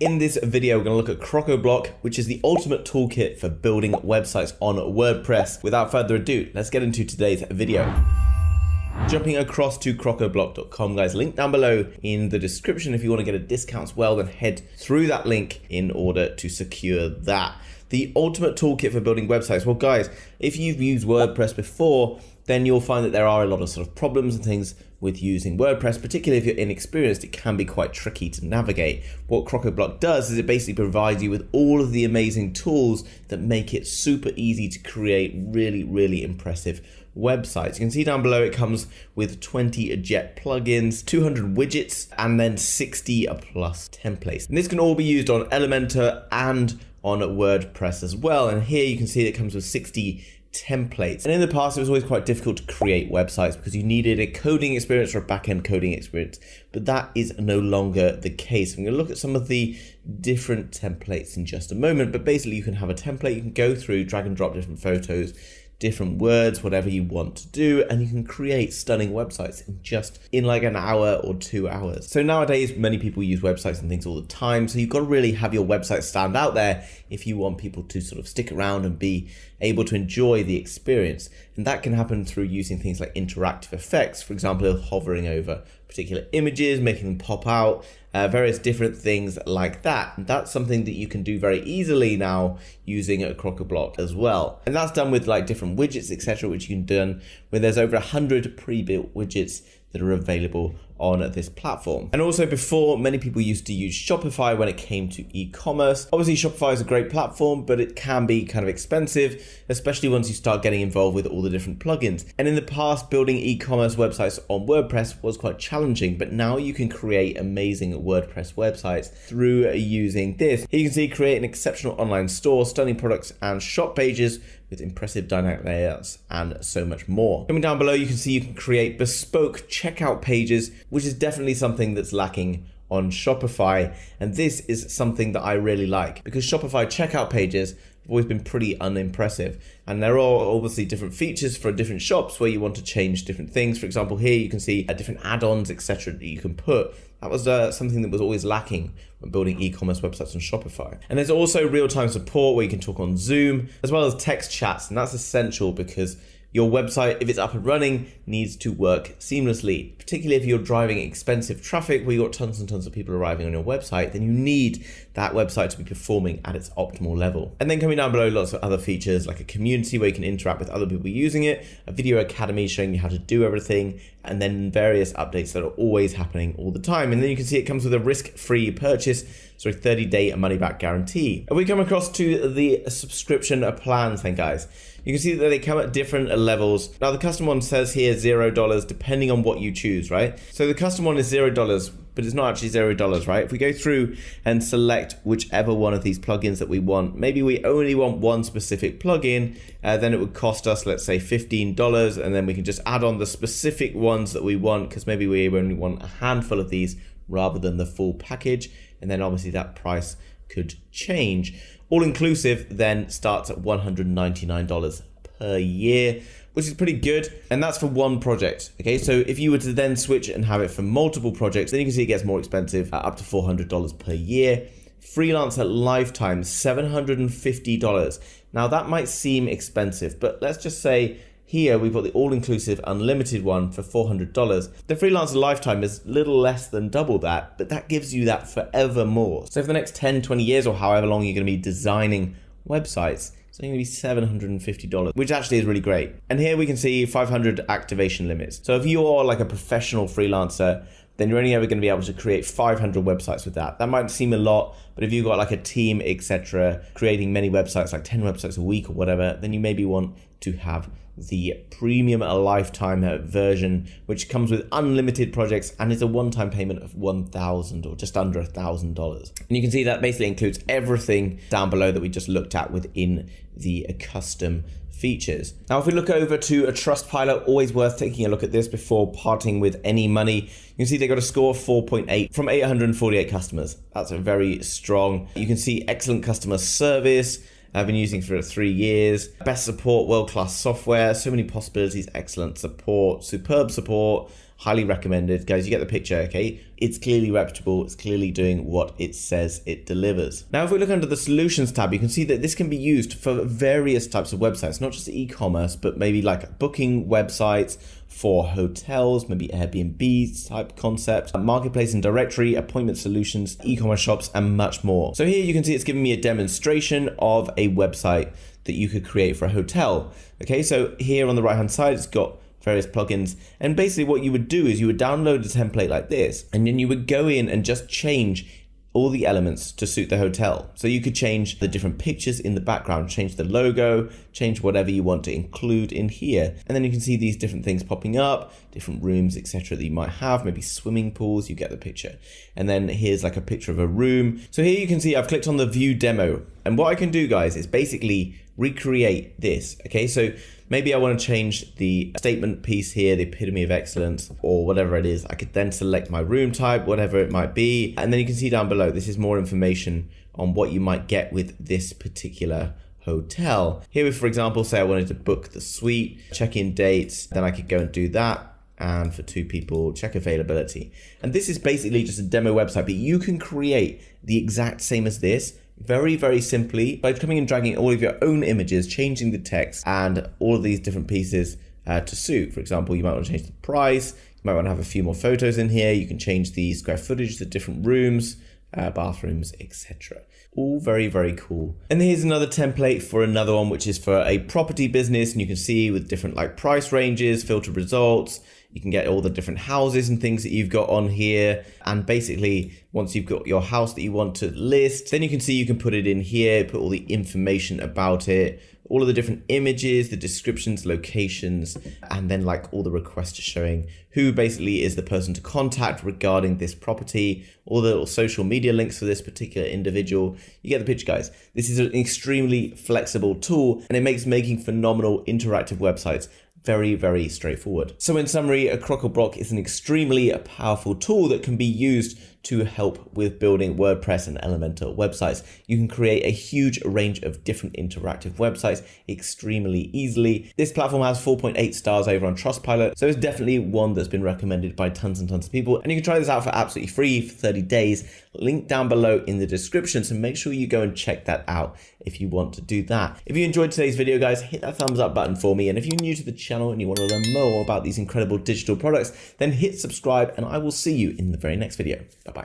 In this video, we're going to look at Crocoblock, which is the ultimate toolkit for building websites on WordPress. Without further ado, let's get into today's video. Jumping across to crocoblock.com, guys, link down below in the description. If you want to get a discount as well, then head through that link in order to secure that. The ultimate toolkit for building websites. Well, guys, if you've used WordPress before, then you'll find that there are a lot of sort of problems and things with using WordPress, particularly if you're inexperienced. It can be quite tricky to navigate. What Crocoblock does is it basically provides you with all of the amazing tools that make it super easy to create really impressive websites. You can see down below it comes with 20 Jet plugins, 200 widgets, and then 60 plus templates. And this can all be used on Elementor and on WordPress as well. And here you can see it comes with 60 templates. And in the past, it was always quite difficult to create websites because you needed a coding experience or a back-end coding experience, but that is no longer the case. I'm going to look at some of the different templates in just a moment, but basically you can have a template, you can go through, drag and drop different photos, different words, whatever you want to do, and you can create stunning websites in like an hour or 2 hours. So nowadays, many people use websites and things all the time. So you've got to really have your website stand out there if you want people to sort of stick around and be able to enjoy the experience. And that can happen through using things like interactive effects, for example, hovering over particular images, making them pop out, various different things like that. And that's something that you can do very easily now using a Crocoblock as well. And that's done with like different widgets, etc., which you can do where there's over 100 pre-built widgets that are available on this platform. And also before, many people used to use Shopify when it came to e-commerce. Obviously, Shopify is a great platform, but it can be kind of expensive, especially once you start getting involved with all the different plugins. And in the past, building e-commerce websites on WordPress was quite challenging, but now you can create amazing WordPress websites through using this. Here you can see create an exceptional online store, stunning products and shop pages with impressive dynamic layouts and so much more. Coming down below, you can see you can create bespoke checkout pages, which is definitely something that's lacking on Shopify. And this is something that I really like because Shopify checkout pages have always been pretty unimpressive. And there are obviously different features for different shops where you want to change different things. For example, here you can see different add-ons, etc. that you can put. That was something that was always lacking when building e-commerce websites on Shopify. And there's also real-time support where you can talk on Zoom, as well as text chats. And that's essential because your website, if it's up and running, needs to work seamlessly, particularly if you're driving expensive traffic where you've got tons and tons of people arriving on your website, then you need that website to be performing at its optimal level. And then coming down below, lots of other features like a community where you can interact with other people using it, a video academy showing you how to do everything, and then various updates that are always happening all the time. And then you can see it comes with a risk-free purchase, so a 30-day money-back guarantee. And we come across to the subscription plans then, guys. You can see that they come at different levels. Now the custom one says here $0 depending on what you choose, right? So the custom one is $0, but it's not actually $0, right? If we go through and select whichever one of these plugins that we want, maybe we only want one specific plugin, then it would cost us, let's say $15, and then we can just add on the specific ones that we want because maybe we only want a handful of these rather than the full package. And then obviously that price could change. All inclusive then starts at $199 per year, which is pretty good. And that's for one project. Okay, so if you were to then switch and have it for multiple projects, then you can see it gets more expensive at up to $400 per year. Freelancer lifetime, $750. Now that might seem expensive, but let's just say here we've got the all-inclusive unlimited one for $400. The freelancer lifetime is little less than double that, but that gives you that forever more. So for the next 10, 20 years or however long you're going to be designing websites, it's only going to be $750, which actually is really great. And here we can see 500 activation limits. So if you're like a professional freelancer, then you're only ever going to be able to create 500 websites with that. That might seem a lot, but if you've got like a team, etc., creating many websites, like 10 websites a week or whatever, then you maybe want to have the premium lifetime version, which comes with unlimited projects and is a one-time payment of $1,000 or just under $1,000. And you can see that basically includes everything down below that we just looked at within the custom features. Now, if we look over to a Trustpilot, always worth taking a look at this before parting with any money. You can see they got a score of 4.8 from 848 customers. That's a very strong. You can see excellent customer service. I've been using for 3 years. Best support, world-class software, so many possibilities, excellent support, superb support, highly recommended. Guys, you get the picture, okay? It's clearly reputable. It's clearly doing what it says it delivers. Now, if we look under the Solutions tab, you can see that this can be used for various types of websites, not just e-commerce, but maybe like booking websites for hotels, maybe Airbnb type concept, marketplace and directory, appointment solutions, e-commerce shops, and much more. So here you can see it's giving me a demonstration of a website that you could create for a hotel. Okay, so here on the right-hand side, it's got various plugins, and basically what you would do is you would download a template like this, and then you would go in and just change all the elements to suit the hotel. So you could change the different pictures in the background, change the logo, change whatever you want to include in here. And then you can see these different things popping up, different rooms, etc. that you might have, maybe swimming pools, you get the picture. And then here's like a picture of a room. So here you can see I've clicked on the view demo. And what I can do, guys, is basically recreate this. Okay, so maybe I want to change the statement piece here, the epitome of excellence, or whatever it is. I could then select my room type, whatever it might be. And then you can see down below, this is more information on what you might get with this particular hotel. Here, if, for example, say I wanted to book the suite, check-in dates, then I could go and do that. And for 2 people, check availability. And this is basically just a demo website, but you can create the exact same as this very, very simply by coming and dragging all of your own images, changing the text and all of these different pieces to suit. For example, you might want to change the price. You might want to have a few more photos in here. You can change the square footage, the different rooms, bathrooms, etc. All very, very cool. And here's another template for another one, which is for a property business. And you can see with different like price ranges, filtered results. You can get all the different houses and things that you've got on here. And basically, once you've got your house that you want to list, then you can see you can put it in here, put all the information about it, all of the different images, the descriptions, locations, and then like all the requests showing who basically is the person to contact regarding this property, all the little social media links for this particular individual. You get the picture, guys. This is an extremely flexible tool, and it makes making phenomenal interactive websites very, very straightforward. So in summary, a Crocoblock is an extremely powerful tool that can be used to help with building WordPress and Elementor websites. You can create a huge range of different interactive websites extremely easily. This platform has 4.8 stars over on Trustpilot, so it's definitely one that's been recommended by tons and tons of people. And you can try this out for absolutely free for 30 days. Link down below in the description, so make sure you go and check that out if you want to do that. If you enjoyed today's video, guys, hit that thumbs up button for me. And if you're new to the channel and you want to learn more about these incredible digital products, then hit subscribe, and I will see you in the very next video. Bye-bye.